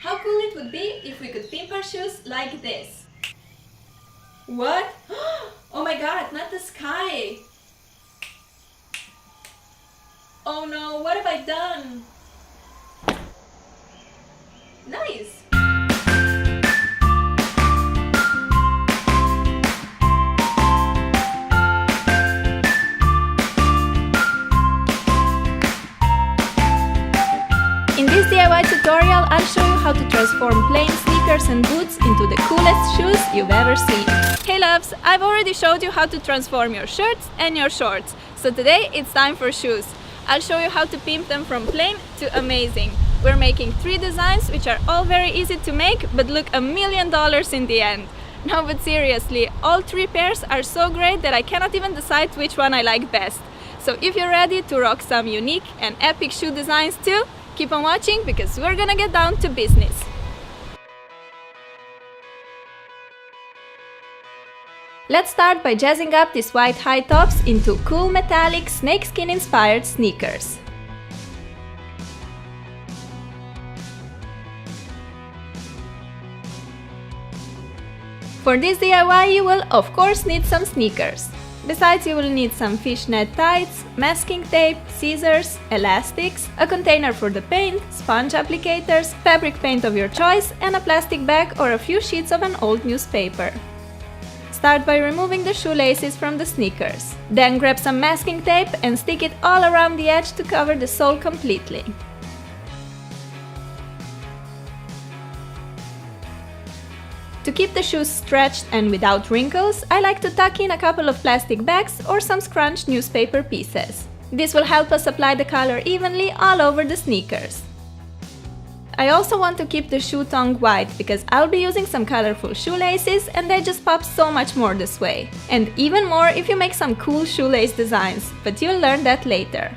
How cool it would be if we could pimp our shoes like this. What? Oh my god, not the sky! Oh no, what have I done? Nice! In this DIY tutorial, I'll show you how to transform plain sneakers and boots into the coolest shoes you've ever seen. Hey loves, I've already showed you how to transform your shirts and your shorts, so today it's time for shoes. I'll show you how to pimp them from plain to amazing. We're making 3 designs which are all very easy to make but look $1 million in the end. No, but seriously, all 3 pairs are so great that I cannot even decide which one I like best. So if you're ready to rock some unique and epic shoe designs too, keep on watching because we're gonna get down to business. Let's start by jazzing up these white high tops into cool metallic snakeskin inspired sneakers. For this DIY you will of course need some sneakers. Besides, you will need some fishnet tights, masking tape, scissors, elastics, a container for the paint, sponge applicators, fabric paint of your choice, and a plastic bag or a few sheets of an old newspaper. Start by removing the shoelaces from the sneakers. Then grab some masking tape and stick it all around the edge to cover the sole completely. To keep the shoes stretched and without wrinkles, I like to tuck in a couple of plastic bags or some scrunched newspaper pieces. This will help us apply the color evenly all over the sneakers. I also want to keep the shoe tongue white because I'll be using some colorful shoelaces and they just pop so much more this way. And even more if you make some cool shoelace designs, but you'll learn that later.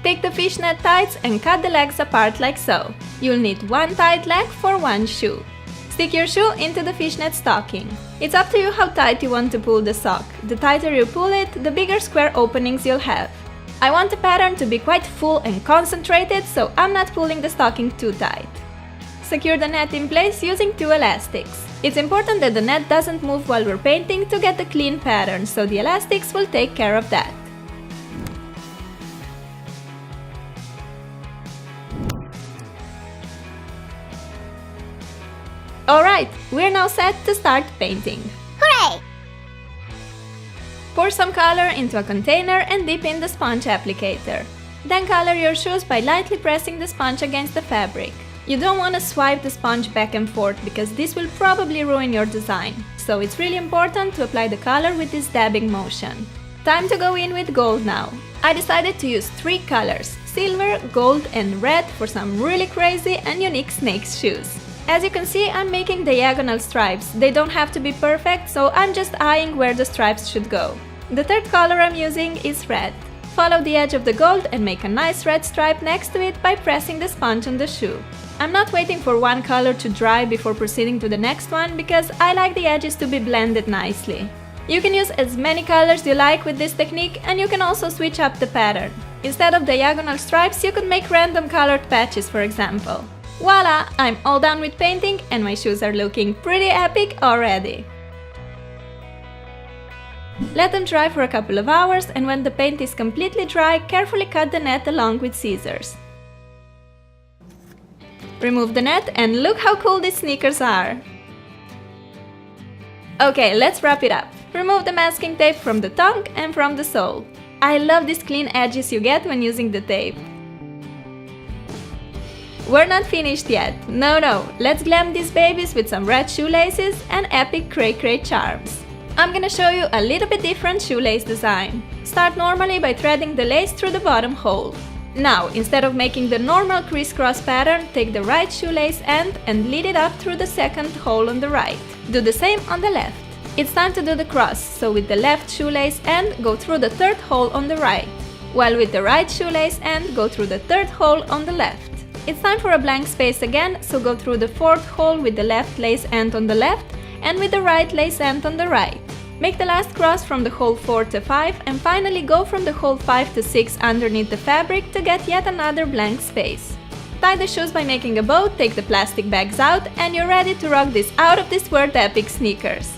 Take the fishnet tights and cut the legs apart like so. You'll need 1 tight leg for 1 shoe. Stick your shoe into the fishnet stocking. It's up to you how tight you want to pull the sock. The tighter you pull it, the bigger square openings you'll have. I want the pattern to be quite full and concentrated, so I'm not pulling the stocking too tight. Secure the net in place using 2 elastics. It's important that the net doesn't move while we're painting to get the clean pattern, so the elastics will take care of that. Alright, we're now set to start painting. Hooray! Pour some color into a container and dip in the sponge applicator. Then color your shoes by lightly pressing the sponge against the fabric. You don't want to swipe the sponge back and forth because this will probably ruin your design. So it's really important to apply the color with this dabbing motion. Time to go in with gold now. I decided to use 3 colors, silver, gold and red for some really crazy and unique snakes shoes. As you can see, I'm making diagonal stripes. They don't have to be perfect, so I'm just eyeing where the stripes should go. The 3rd color I'm using is red. Follow the edge of the gold and make a nice red stripe next to it by pressing the sponge on the shoe. I'm not waiting for one color to dry before proceeding to the next one because I like the edges to be blended nicely. You can use as many colors you like with this technique and you can also switch up the pattern. Instead of diagonal stripes, you could make random colored patches, for example. Voila! I'm all done with painting and my shoes are looking pretty epic already. Let them dry for a couple of hours and when the paint is completely dry, carefully cut the net along with scissors. Remove the net and look how cool these sneakers are! Okay, let's wrap it up. Remove the masking tape from the tongue and from the sole. I love these clean edges you get when using the tape. We're not finished yet. No, let's glam these babies with some red shoelaces and epic cray-cray charms. I'm gonna show you a little bit different shoelace design. Start normally by threading the lace through the bottom hole. Now, instead of making the normal crisscross pattern, take the right shoelace end and lead it up through the 2nd hole on the right. Do the same on the left. It's time to do the cross, so with the left shoelace end, go through the 3rd hole on the right, while with the right shoelace end, go through the 3rd hole on the left. It's time for a blank space again, so go through the 4th hole with the left lace end on the left and with the right lace end on the right. Make the last cross from the hole 4 to 5 and finally go from the hole 5 to 6 underneath the fabric to get yet another blank space. Tie the shoes by making a bow, take the plastic bags out, and you're ready to rock these out-of-this-world epic sneakers.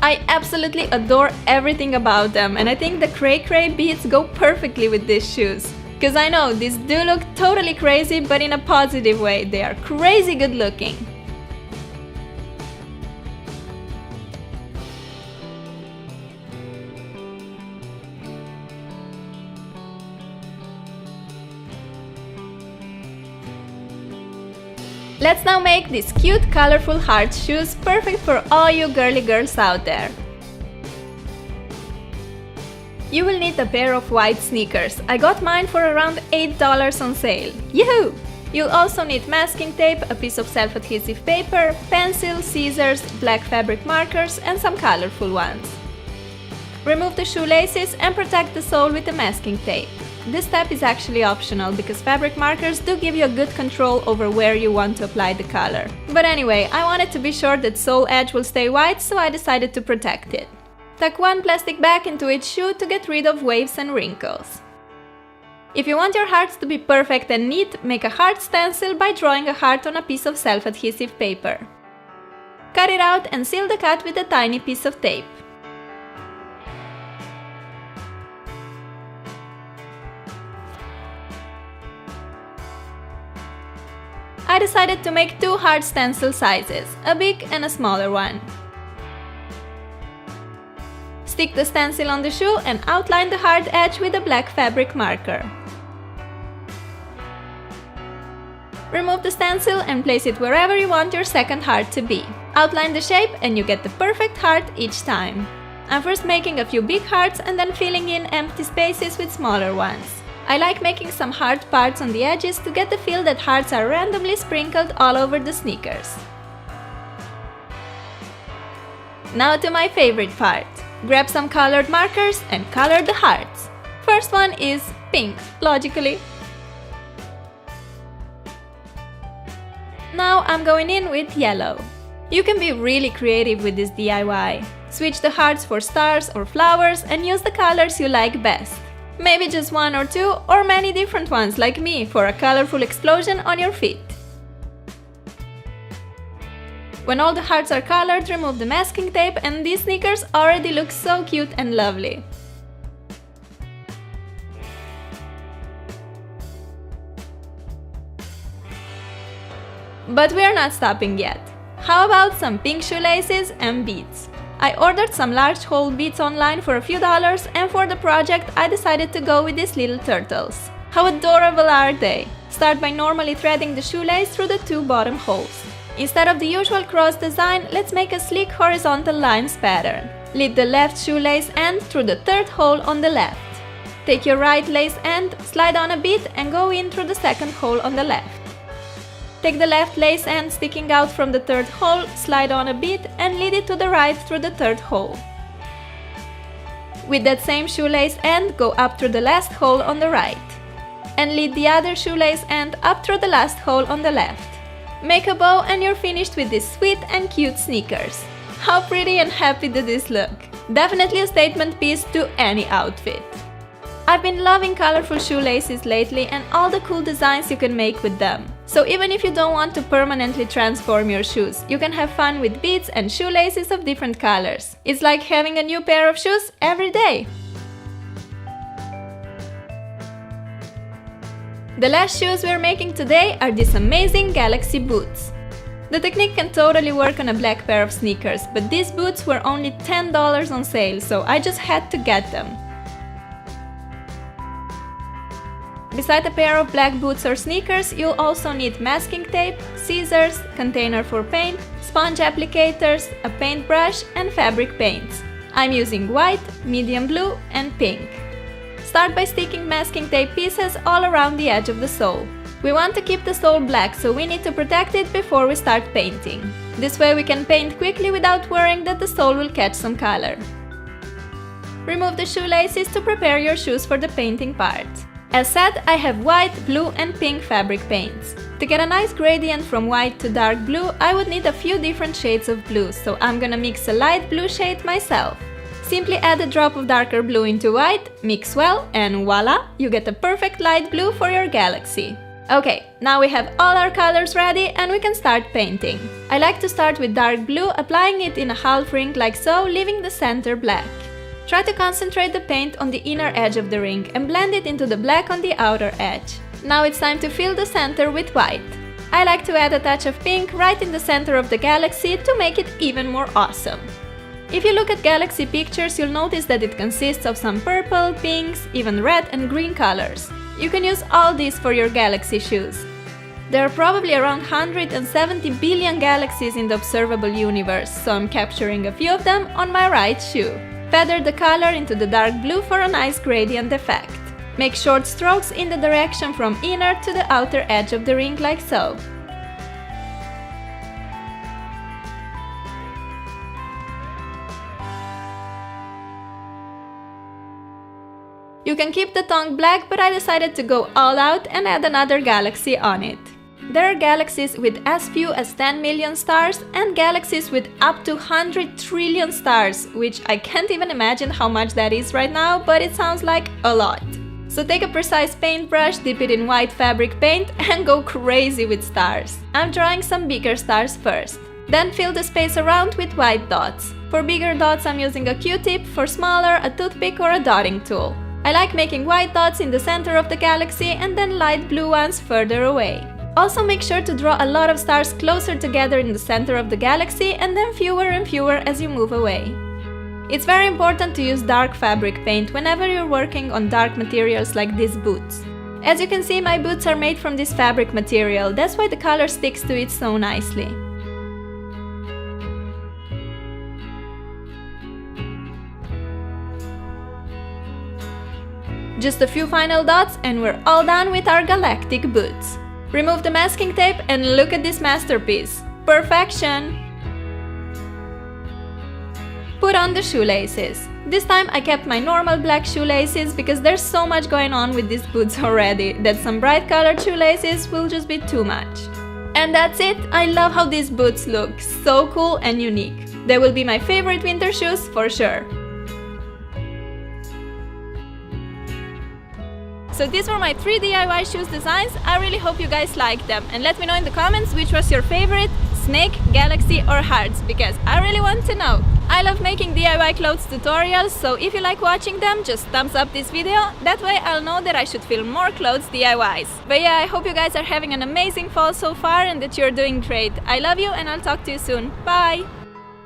I absolutely adore everything about them, and I think the cray-cray beads go perfectly with these shoes. Cause I know these do look totally crazy, but in a positive way. They are crazy good looking. Let's now make these cute, colorful heart shoes perfect for all you girly girls out there. You will need a pair of white sneakers. I got mine for around $8 on sale. Yahoo! You'll also need masking tape, a piece of self-adhesive paper, pencils, scissors, black fabric markers, and some colorful ones. Remove the shoelaces and protect the sole with the masking tape. This step is actually optional because fabric markers do give you a good control over where you want to apply the color. But anyway, I wanted to be sure that sole edge will stay white, so I decided to protect it. Tuck one plastic bag into each shoe to get rid of waves and wrinkles. If you want your hearts to be perfect and neat, make a heart stencil by drawing a heart on a piece of self-adhesive paper. Cut it out and seal the cut with a tiny piece of tape. I decided to make two heart stencil sizes, a big and a smaller one. Stick the stencil on the shoe and outline the heart edge with a black fabric marker. Remove the stencil and place it wherever you want your second heart to be. Outline the shape and you get the perfect heart each time. I'm first making a few big hearts and then filling in empty spaces with smaller ones. I like making some heart parts on the edges to get the feel that hearts are randomly sprinkled all over the sneakers. Now to my favorite part. Grab some colored markers and color the hearts. First one is pink, logically. Now I'm going in with yellow. You can be really creative with this DIY. Switch the hearts for stars or flowers and use the colors you like best. Maybe just one or two, or many different ones like me for a colorful explosion on your feet. When all the hearts are colored, remove the masking tape and these sneakers already look so cute and lovely. But we are not stopping yet. How about some pink shoelaces and beads? I ordered some large hole beads online for a few dollars, and for the project I decided to go with these little turtles. How adorable are they? Start by normally threading the shoelace through the two bottom holes. Instead of the usual cross design, let's make a sleek horizontal lines pattern. Lead the left shoelace end through the third hole on the left. Take your right lace end, slide on a bead and go in through the second hole on the left. Take the left lace end sticking out from the third hole, slide on a bead and lead it to the right through the third hole. With that same shoelace end, go up through the last hole on the right. And lead the other shoelace end up through the last hole on the left. Make a bow and you're finished with these sweet and cute sneakers. How pretty and happy did this look? Definitely a statement piece to any outfit. I've been loving colorful shoelaces lately and all the cool designs you can make with them. So even if you don't want to permanently transform your shoes, you can have fun with beads and shoelaces of different colors. It's like having a new pair of shoes every day. The last shoes we're making today are these amazing Galaxy boots. The technique can totally work on a black pair of sneakers, but these boots were only $10 on sale, so I just had to get them. Beside a pair of black boots or sneakers, you'll also need masking tape, scissors, container for paint, sponge applicators, a paintbrush, and fabric paints. I'm using white, medium blue, and pink. Start by sticking masking tape pieces all around the edge of the sole. We want to keep the sole black, so we need to protect it before we start painting. This way we can paint quickly without worrying that the sole will catch some color. Remove the shoelaces to prepare your shoes for the painting part. As said, I have white, blue and pink fabric paints. To get a nice gradient from white to dark blue, I would need a few different shades of blue, so I'm gonna mix a light blue shade myself. Simply add a drop of darker blue into white, mix well, and voila, you get a perfect light blue for your galaxy. Okay, now we have all our colors ready and we can start painting. I like to start with dark blue, applying it in a half ring like so, leaving the center black. Try to concentrate the paint on the inner edge of the ring and blend it into the black on the outer edge. Now it's time to fill the center with white. I like to add a touch of pink right in the center of the galaxy to make it even more awesome. If you look at galaxy pictures, you'll notice that it consists of some purple, pinks, even red and green colors. You can use all these for your galaxy shoes. There are probably around 170 billion galaxies in the observable universe, so I'm capturing a few of them on my right shoe. Feather the color into the dark blue for a nice gradient effect. Make short strokes in the direction from inner to the outer edge of the ring like so. You can keep the tongue black, but I decided to go all out and add another galaxy on it. There are galaxies with as few as 10 million stars and galaxies with up to 100 trillion stars, which I can't even imagine how much that is right now, but it sounds like a lot. So take a precise paintbrush, dip it in white fabric paint and go crazy with stars. I'm drawing some bigger stars first. Then fill the space around with white dots. For bigger dots I'm using a Q-tip, for smaller a toothpick or a dotting tool. I like making white dots in the center of the galaxy and then light blue ones further away. Also make sure to draw a lot of stars closer together in the center of the galaxy and then fewer and fewer as you move away. It's very important to use dark fabric paint whenever you're working on dark materials like these boots. As you can see, my boots are made from this fabric material, that's why the color sticks to it so nicely. Just a few final dots and we're all done with our galactic boots. Remove the masking tape and look at this masterpiece. Perfection! Put on the shoelaces. This time I kept my normal black shoelaces because there's so much going on with these boots already that some bright colored shoelaces will just be too much. And that's it! I love how these boots look, so cool and unique. They will be my favorite winter shoes for sure. So these were my 3 DIY shoes designs. I really hope you guys liked them and let me know in the comments which was your favorite, snake, galaxy or hearts, because I really want to know. I love making DIY clothes tutorials, so if you like watching them, just thumbs up this video, that way I'll know that I should film more clothes DIYs. But yeah, I hope you guys are having an amazing fall so far and that you're doing great. I love you and I'll talk to you soon. Bye!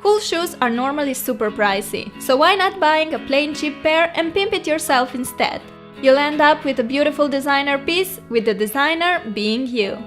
Cool shoes are normally super pricey, so why not buying a plain cheap pair and pimp it yourself instead? You'll end up with a beautiful designer piece, with the designer being you.